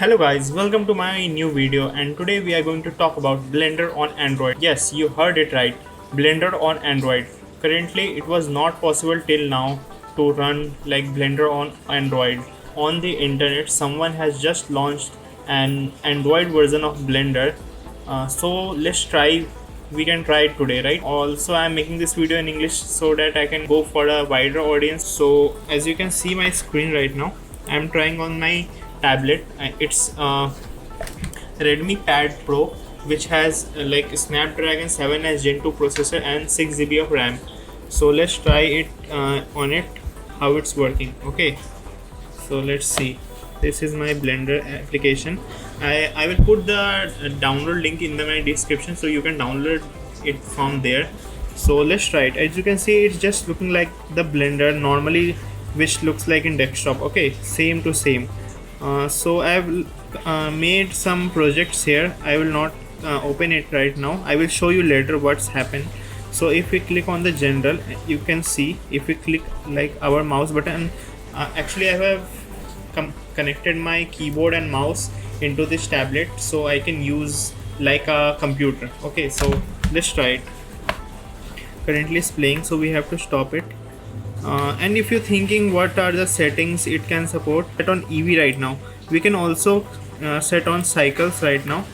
Hello guys, welcome to my new video, and today we are going to talk about Blender on Android. Yes, you heard it right, Blender on Android. Currently it was not possible till now to run like Blender on Android. On the internet someone has just launched an Android version of Blender. So let's try, we can try it today, right? Also I'm making this video in English so that I can go for a wider audience. So as you can see my screen right now, I'm trying on my tablet. It's Redmi Pad Pro, which has like Snapdragon 7 Gen 2 processor and 6 GB of RAM. So let's try it on it, how it's working. Okay, so let's see. This is my Blender application. I will put the download link in my description so you can download it from there. So let's try it. As you can see, it's just looking like the Blender normally, which looks like in desktop. Okay, same to same. So I have made some projects here. I will not open it right now. I will show you later what's happened. So if we click on the general, you can see if we click like our mouse button, actually I have connected my keyboard and mouse into this tablet so I can use like a computer. Okay, so let's try it. Currently it's playing, so we have to stop it. And if you're thinking what are the settings it can support, set on EV right now. We can also set on cycles right now.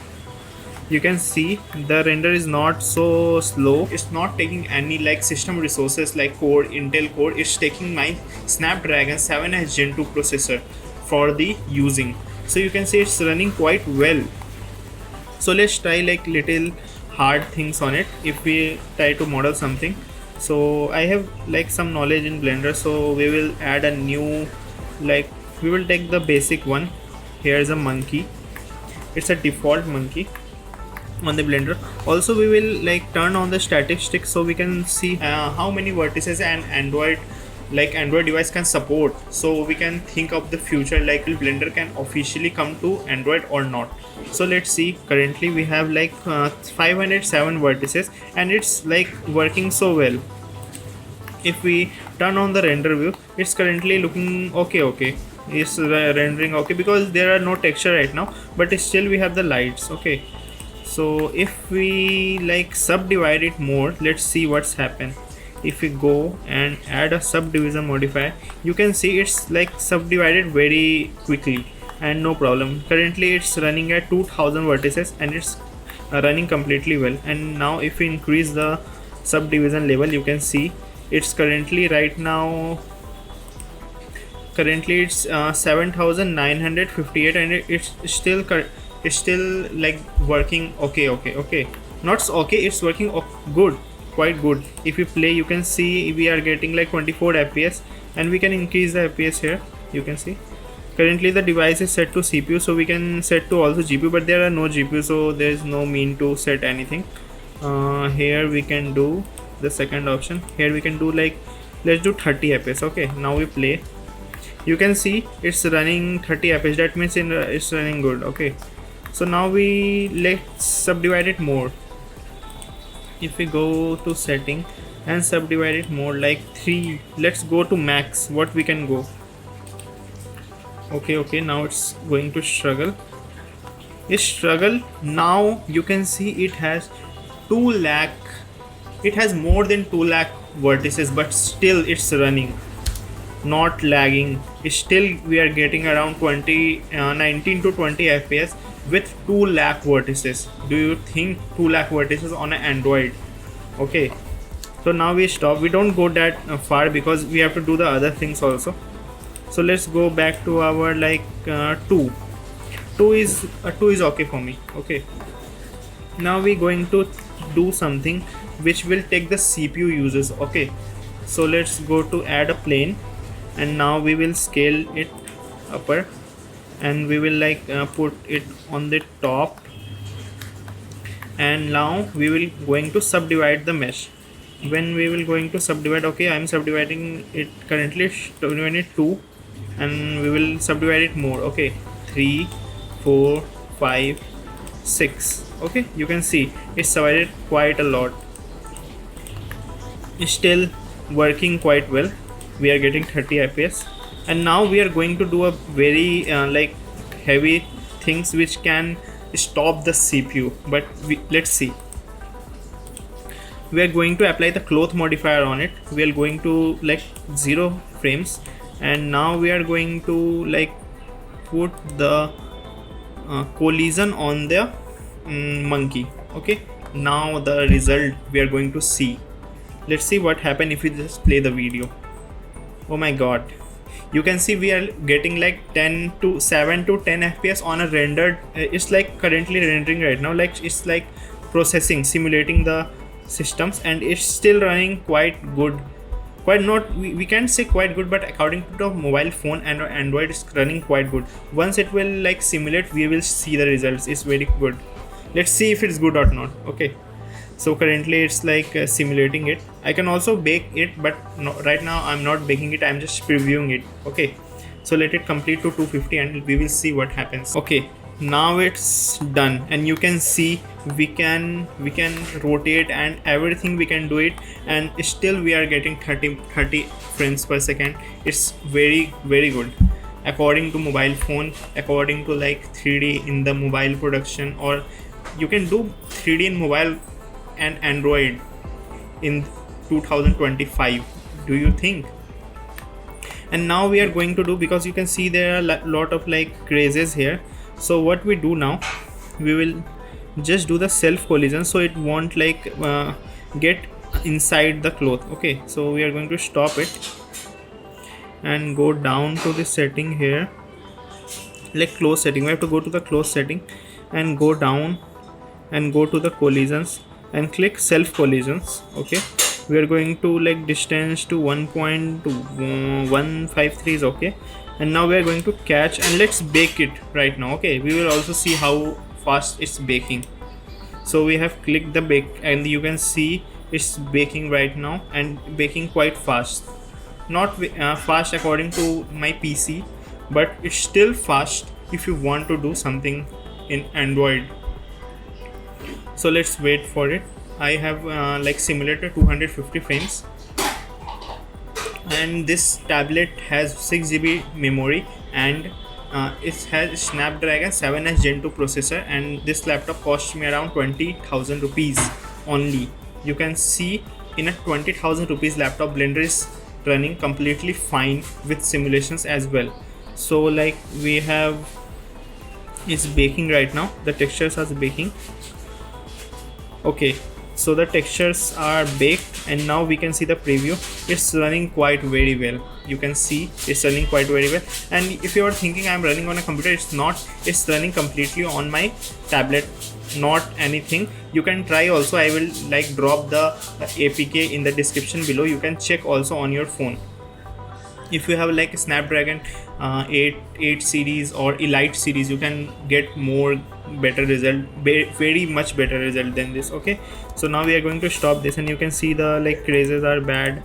You can see the render is not so slow. It's not taking any like system resources like core, Intel core. It's taking my Snapdragon 7 Gen 2 processor for the using. So you can see it's running quite well. So let's try like little hard things on it. If we try to model something, so I have like some knowledge in Blender, so we will add a new, like we will take the basic one. Here's a monkey. It's a default monkey on the Blender. Also we will like turn on the statistics so we can see how many vertices an Android device can support, so we can think of the future like Blender can officially come to Android or not. So let's see. Currently we have like 507 vertices and it's like working so well. If we turn on the render view, it's currently looking okay. It's rendering okay because there are no texture right now, but still we have the lights. Okay, so if we like subdivide it more, let's see what's happened. If we go and add a subdivision modifier, you can see it's like subdivided very quickly and no problem. Currently it's running at 2000 vertices and it's running completely well. And now if we increase the subdivision level, you can see it's currently right now, currently it's 7958 and it's still like working okay, not okay, it's working good, quite good. If you play, you can see we are getting like 24 fps and we can increase the fps here. You can see currently the device is set to CPU, so we can set to also GPU, but there are no GPU, so there is no mean to set anything. Here we can do the second option. Here we can do like, let's do 30 fps. Okay, now we play. You can see it's running 30 fps, that means it's running good. Okay, so now let's subdivide it more. If we go to setting and subdivide it more, like 3, let's go to max, what we can go. Okay, now it's going to struggle. Now you can see it has 2 lakh, it has more than 2 lakh vertices, but still it's running, not lagging. Still we are getting around 19 to 20 fps with 2 lakh vertices. Do you think 2 lakh vertices on an Android? Okay, so now we stop. We don't go that far because we have to do the other things also. So let's go back to our like 2 is okay for me. Okay, now we're going to do something which will take the CPU uses. Okay, so let's go to add a plane, and now we will scale it upper, and we will like put it on the top, and now we will going to subdivide the mesh. When we will going to subdivide, okay, I'm subdividing it currently 2, and we will subdivide it more. Okay, 3, 4, 5, 6. Okay, you can see it's divided quite a lot. It's still working quite well. We are getting 30 fps, and now we are going to do a very like heavy things which can stop the CPU, but let's see. We are going to apply the cloth modifier on it. We are going to like 0 frames, and now we are going to like put the collision on the monkey. Okay, now the result we are going to see. Let's see what happened if we just play the video. Oh my god, you can see we are getting like 7 to 10 fps on a rendered. It's like currently rendering right now, like it's like processing, simulating the systems, and it's still running quite good. Quite not, we can't say quite good, but according to the mobile phone and Android, it's running quite good. Once it will like simulate, we will see the results. It's very good. Let's see if it's good or not. Okay, so currently it's like simulating it. I can also bake it, but no, right now I'm not baking it, I'm just previewing it. Okay, so let it complete to 250 and we will see what happens. Okay, now it's done, and you can see we can rotate and everything, we can do it, and still we are getting 30 frames per second. It's very good according to mobile phone, according to like 3D in the mobile production, or you can do 3D in mobile and Android in 2025. Do you think? And now we are going to do, because you can see there are a lot of like crazes here. So what we do now, we will just do the self collision, so it won't like get inside the cloth. Okay, so we are going to stop it and go down to the setting here, like close setting. We have to go to the close setting and go down and go to the collisions and click self collisions. Okay, we are going to like distance to 1.153 is okay, and now we are going to catch, and let's bake it right now. Okay, we will also see how fast it's baking. So we have clicked the bake, and you can see it's baking right now, and baking quite fast. Not fast according to my PC, but it's still fast if you want to do something in Android. So let's wait for it. I have like simulated 250 frames, and this tablet has 6GB memory, and it has Snapdragon 7S Gen 2 processor, and this laptop cost me around 20,000 rupees only. You can see in a 20,000 rupees laptop, Blender is running completely fine with simulations as well. So like we have, it's baking right now, the textures are baking. Okay, so the textures are baked, and now we can see the preview. It's running quite very well. You can see it's running quite very well, and if you are thinking I'm running on a computer, it's not. It's running completely on my tablet, not anything. You can try also. I will like drop the APK in the description below. You can check also on your phone. If you have like a Snapdragon 8 series or Elite series, you can get more better result, very much better result than this. Okay, so now we are going to stop this, and you can see the like crazes are bad,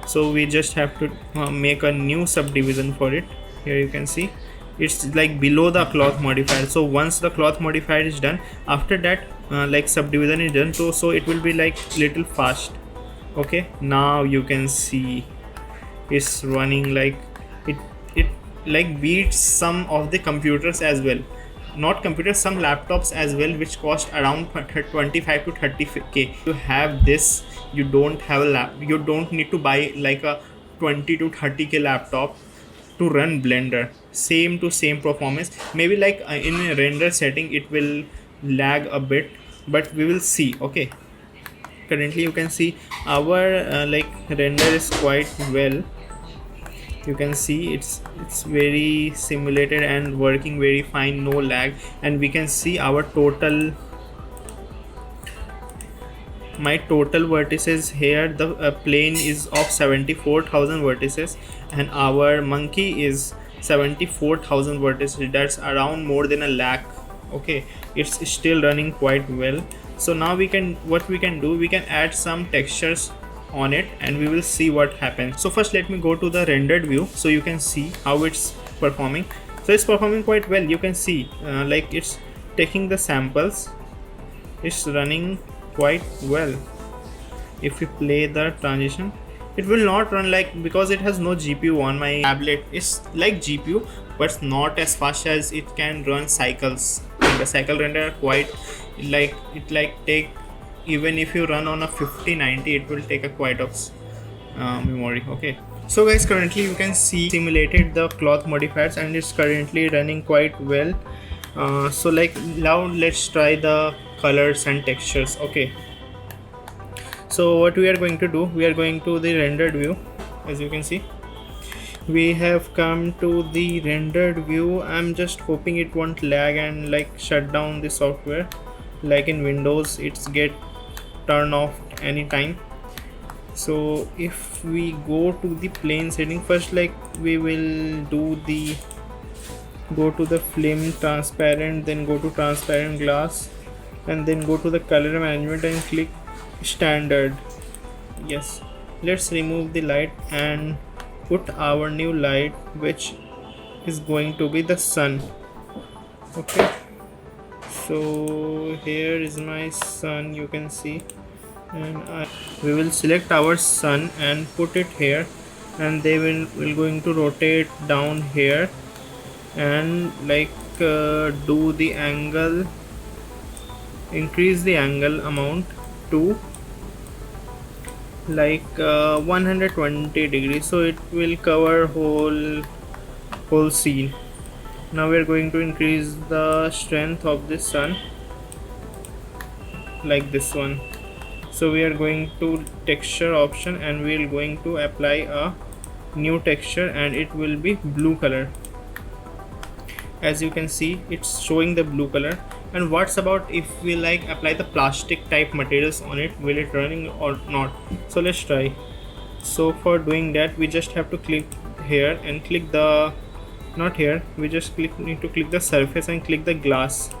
so we just have to make a new subdivision for it. Here you can see it's like below the cloth modifier. So once the cloth modifier is done, after that like subdivision is done, so it will be like little fast. Okay, now you can see it's running like it like beats some of the computers as well. Not computers, some laptops as well, which cost around 25 to 30k. To have this, you don't have a you don't need to buy like a 20 to 30k laptop to run Blender. Same performance. Maybe like in a render setting it will lag a bit, but we will see. Okay, currently you can see our like render is quite well. You can see it's very simulated and working very fine, no lag, and we can see our total, my total vertices here. The plane is of 74,000 vertices, and our monkey is 74,000 vertices. That's around more than a lakh. Okay, it's still running quite well. So now we can, what we can do, we can add some textures on it, and we will see what happens. So first let me go to the rendered view, so you can see how it's performing. So it's performing quite well. You can see like it's taking the samples, it's running quite well. If we play the transition, it will not run like, because it has no GPU on my tablet. It's like GPU but not as fast as it can run cycles. The cycle render are quite like, it like take, even if you run on a 5090, it will take a quite of memory. Okay, so guys, currently you can see simulated the cloth modifiers and it's currently running quite well. So like now let's try the colors and textures. Okay, so what we are going to do, we are going to the rendered view. As you can see, we have come to the rendered view. I'm just hoping it won't lag and like shut down the software like in Windows. It's get turned off anytime. So if we go to the plane setting first, like we will do the, go to the film transparent, then go to transparent glass, and then go to the color management and click standard. Yes, let's remove the light and put our new light, which is going to be the sun. Okay, so here is my sun, you can see, and we will select our sun and put it here, and they will going to rotate down here and like do the angle, increase the angle amount to like 120 degrees, so it will cover whole scene. Now we are going to increase the strength of the sun like this one. So we are going to texture option and we are going to apply a new texture and it will be blue color. As you can see, it's showing the blue color. And what's about if we like apply the plastic type materials on it, will it running or not? So let's try. So for doing that, we just have to click here and click the, not here, we just need to click the surface and click the glass.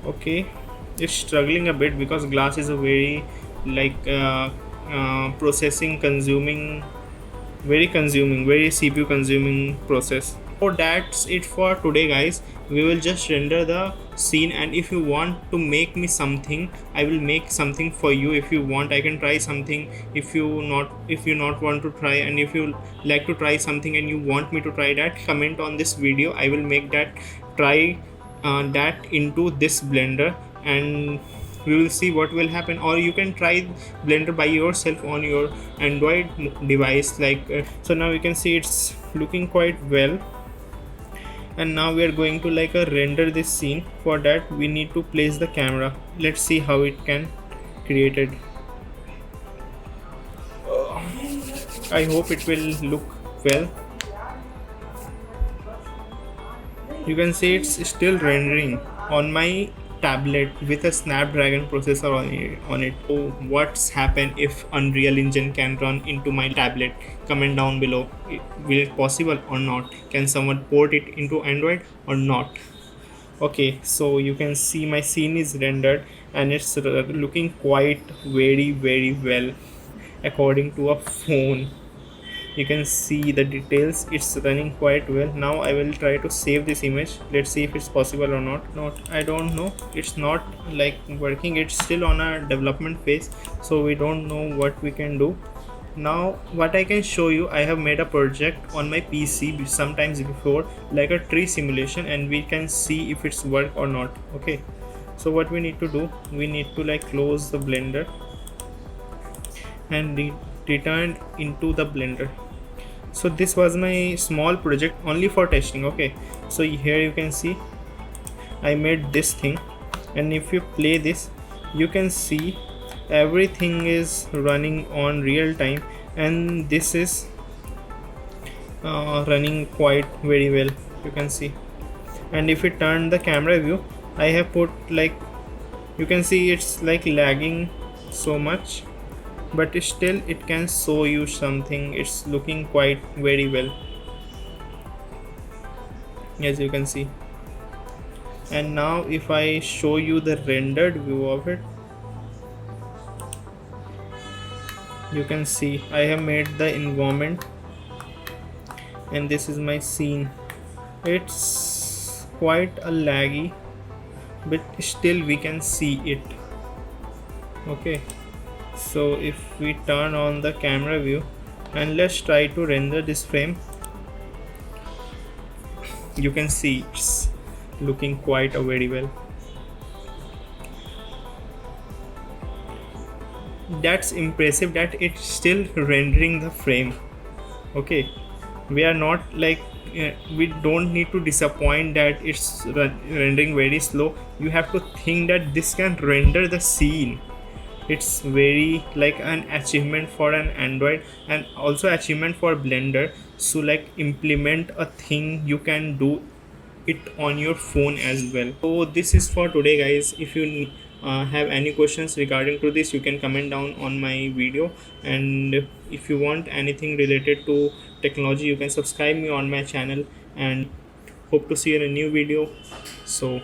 Okay, it's struggling a bit because glass is a very like processing consuming, very CPU consuming process. So that's it for today, guys. We will just render the scene, and if you want to make me something, I will make something for you. If you want, I can try something. If you not want to try, and if you like to try something and you want me to try that, comment on this video. I will make that, try that into this Blender, and we will see what will happen. Or you can try Blender by yourself on your Android device like so now you can see it's looking quite well. And now we are going to like render this scene. For that we need to place the camera. Let's see how it can created. I hope it will look well. You can see it's still rendering on my tablet with a Snapdragon processor on it. So what's happen if Unreal Engine can run into my tablet? Comment down below. Will it possible or not? Can someone port it into Android or not? Okay, so you can see my scene is rendered and it's looking quite very well according to a phone. You can see the details, it's running quite well. Now I will try to save this image. Let's see if it's possible or not. I don't know, it's not like working. It's still on a development phase, so we don't know what we can do. Now what I can show you, I have made a project on my PC sometimes before, like a tree simulation, and we can see if it's work or not. Okay, so what we need to do, we need to like close the Blender and return into the Blender. So this was my small project only for testing. Okay, so here you can see I made this thing, and if you play this, you can see everything is running on real time, and this is running quite very well, you can see. And if you turn the camera view, I have put like, you can see it's like lagging so much, but still it can show you something. It's looking quite very well, as you can see. And now if I show you the rendered view of it, you can see I have made the environment and this is my scene. It's quite a laggy, but still we can see it. Okay, So if we turn on the camera view and let's try to render this frame, you can see it's looking quite very well. That's impressive that it's still rendering the frame. Okay, we are not like we don't need to disappoint that it's rendering very slow. You have to think that this can render the scene. It's very like an achievement for an Android and also achievement for Blender. So like implement a thing you can do it on your phone as well. So this is for today, guys. If you have any questions regarding to this, you can comment down on my video, and if you want anything related to technology, you can subscribe me on my channel, and hope to see you in a new video. So